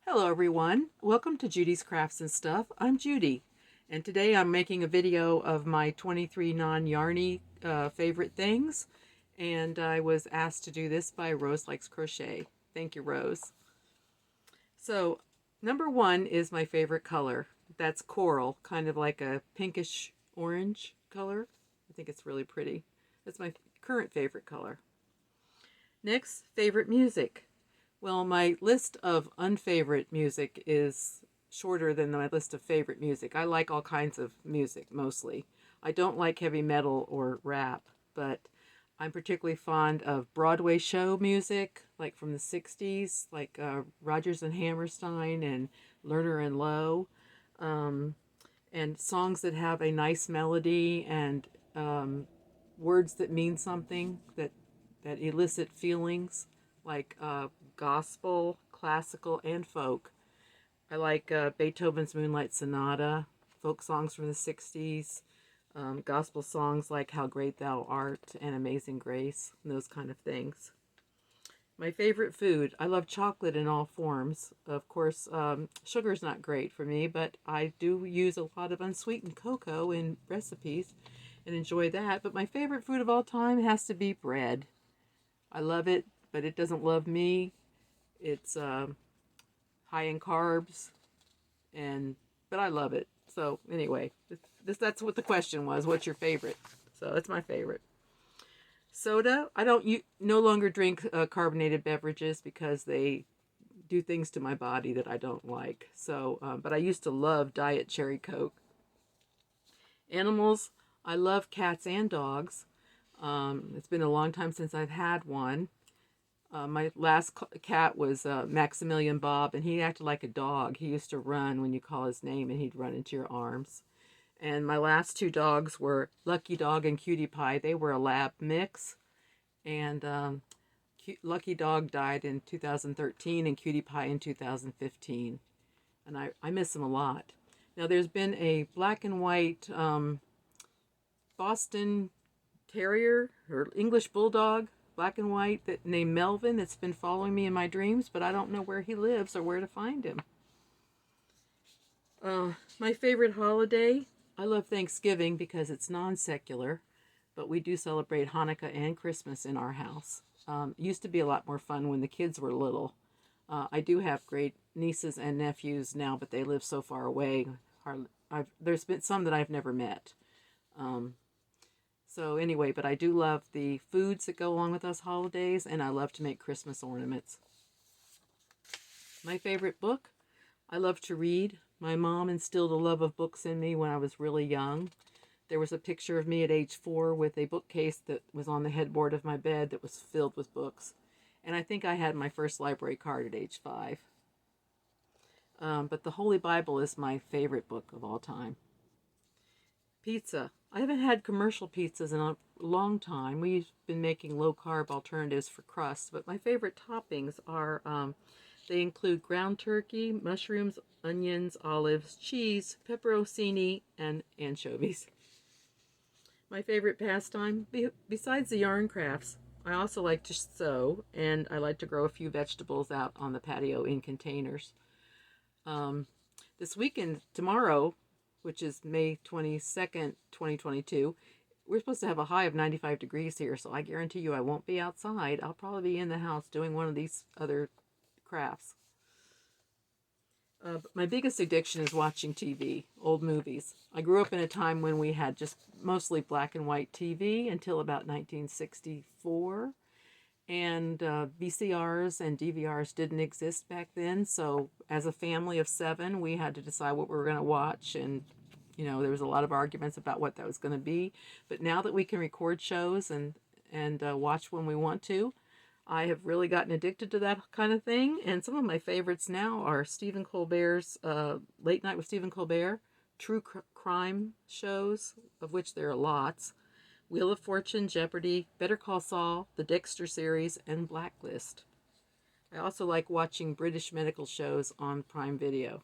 Hello everyone, welcome to Judy's Crafts and Stuff. I'm Judy, and today I'm making a video of my 23 non-yarny favorite things, and I was asked to do this by Rose Likes Crochet. Thank you, Rose. So, number one is my favorite color. That's coral, kind of like a pinkish orange color. I think it's really pretty. That's my current favorite color. Next, favorite music. Well, my list of unfavorite music is shorter than my list of favorite music. I like all kinds of music, mostly. I don't like heavy metal or rap, but I'm particularly fond of Broadway show music, like from the 60s, like Rodgers and Hammerstein and Lerner and Lowe, um, and songs that have a nice melody and words that mean something, that elicit feelings, like gospel, classical, and folk. I like Beethoven's Moonlight Sonata, folk songs from the 60s, gospel songs like How Great Thou Art and Amazing Grace, and those kind of things. My favorite food, I love chocolate in all forms. Of course, sugar's not great for me, but I do use a lot of unsweetened cocoa in recipes and enjoy that. But my favorite food of all time has to be bread. I love it, but it doesn't love me. It's high in carbs, but I love it. So anyway, that's what the question was. What's your favorite? So that's my favorite. Soda. I don't no longer drink carbonated beverages because they do things to my body that I don't like. So, but I used to love Diet Cherry Coke. Animals. I love cats and dogs. It's been a long time since I've had one. My last cat was Maximilian Bob, and he acted like a dog. He used to run when you call his name, and he'd run into your arms. And my last two dogs were Lucky Dog and Cutie Pie. They were a lab mix, and Lucky Dog died in 2013, and Cutie Pie in 2015. And I miss them a lot. Now, there's been a black and white Boston Terrier or English Bulldog, black and white, that named Melvin, that's been following me in my dreams, but I don't know where he lives or where to find him. My favorite holiday, I love Thanksgiving because it's non-secular, but we do celebrate Hanukkah and Christmas in our house. It used to be a lot more fun when the kids were little. I do have great nieces and nephews now, but they live so far away. There's been some that I've never met. So anyway, but I do love the foods that go along with those holidays, and I love to make Christmas ornaments. My favorite book, I love to read. My mom instilled a love of books in me when I was really young. There was a picture of me at age 4 with a bookcase that was on the headboard of my bed that was filled with books. And I think I had my first library card at age 5. But the Holy Bible is my favorite book of all time. Pizza. I haven't had commercial pizzas in a long time. We've been making low-carb alternatives for crust, but my favorite toppings are, they include ground turkey, mushrooms, onions, olives, cheese, pepperoncini, and anchovies. My favorite pastime, besides the yarn crafts, I also like to sew, and I like to grow a few vegetables out on the patio in containers. This weekend, tomorrow, which is May 22nd, 2022, we're supposed to have a high of 95 degrees here, so I guarantee you I won't be outside. I'll probably be in the house doing one of these other crafts. My biggest addiction is watching TV, old movies. I grew up in a time when we had just mostly black and white TV until about 1964. And VCRs and DVRs didn't exist back then, so as a family of 7, we had to decide what we were going to watch, and there was a lot of arguments about what that was going to be. But now that we can record shows and watch when we want to, I have really gotten addicted to that kind of thing. And some of my favorites now are Stephen Colbert's Late Night with Stephen Colbert, true crime shows, of which there are lots, Wheel of Fortune, Jeopardy, Better Call Saul, the Dexter series, and Blacklist. I also like watching British medical shows on Prime Video.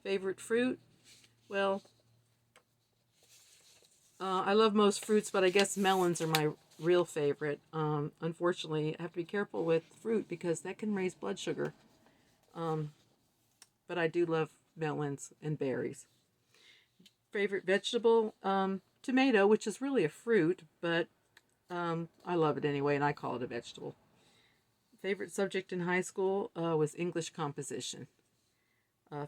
Favorite fruit? Well, I love most fruits, but I guess melons are my real favorite. Unfortunately, I have to be careful with fruit because that can raise blood sugar. But I do love melons and berries. Favorite vegetable? Tomato, which is really a fruit, but I love it anyway, and I call it a vegetable. Favorite subject in high school was English composition.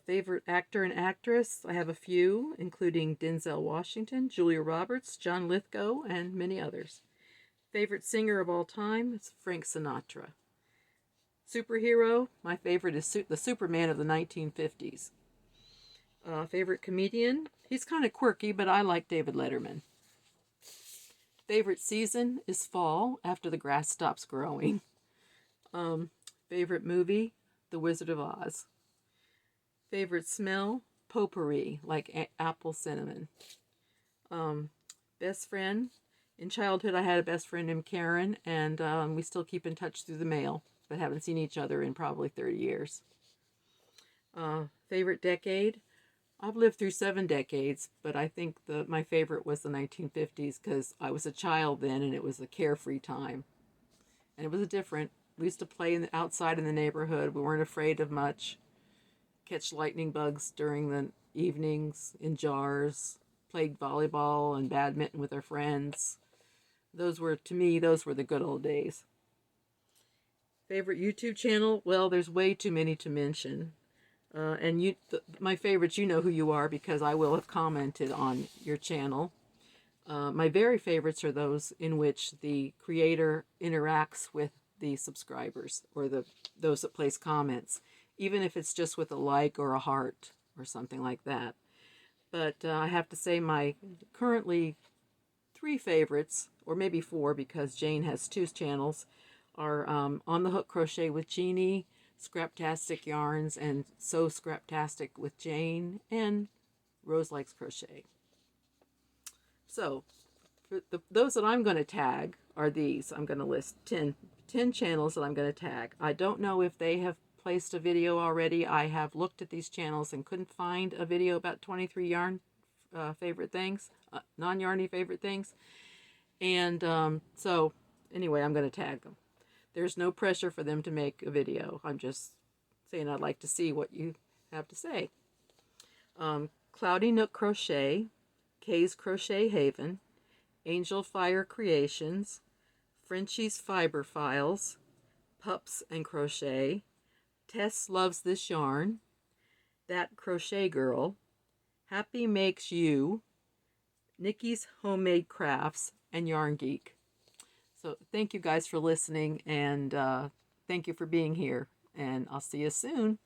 Favorite actor and actress? I have a few, including Denzel Washington, Julia Roberts, John Lithgow, and many others. Favorite singer of all time is Frank Sinatra. Superhero? My favorite is the Superman of the 1950s. Favorite comedian? He's kind of quirky, but I like David Letterman. Favorite season is fall, after the grass stops growing. Favorite movie? The Wizard of Oz. Favorite smell? Potpourri, like apple cinnamon. Best friend? In childhood, I had a best friend named Karen, and we still keep in touch through the mail, but haven't seen each other in probably 30 years. Favorite decade? I've lived through 7 decades, but I think my favorite was the 1950s because I was a child then, and it was a carefree time. And it was different. We used to play outside in the neighborhood. We weren't afraid of much. Catch lightning bugs during the evenings in jars. Played volleyball and badminton with our friends. To me, those were the good old days. Favorite YouTube channel? Well, there's way too many to mention. And my favorites, you know who you are because I will have commented on your channel. My very favorites are those in which the creator interacts with the subscribers or those that place comments, even if it's just with a like or a heart or something like that. But I have to say my currently 3 favorites, or maybe 4 because Jane has 2 channels, are On the Hook Crochet with Jeannie, Scraptastic Yarns, and So Scraptastic with Jane, and Rose Likes Crochet. So, for those that I'm going to tag are these. I'm going to list 10 channels that I'm going to tag. I don't know if they have placed a video already. I have looked at these channels and couldn't find a video about 23 yarn favorite things, non-yarny favorite things. And so, anyway, I'm going to tag them. There's no pressure for them to make a video. I'm just saying I'd like to see what you have to say. Cloudy Nook Crochet, Kay's Crochet Haven, Angel Fire Creations, Frenchie's Fiber Files, Pups and Crochet, Tess Loves This Yarn, That Crochet Girl, Happy Makes You, Nikki's Homemade Crafts, and Yarn Geek. So thank you guys for listening, and thank you for being here, and I'll see you soon.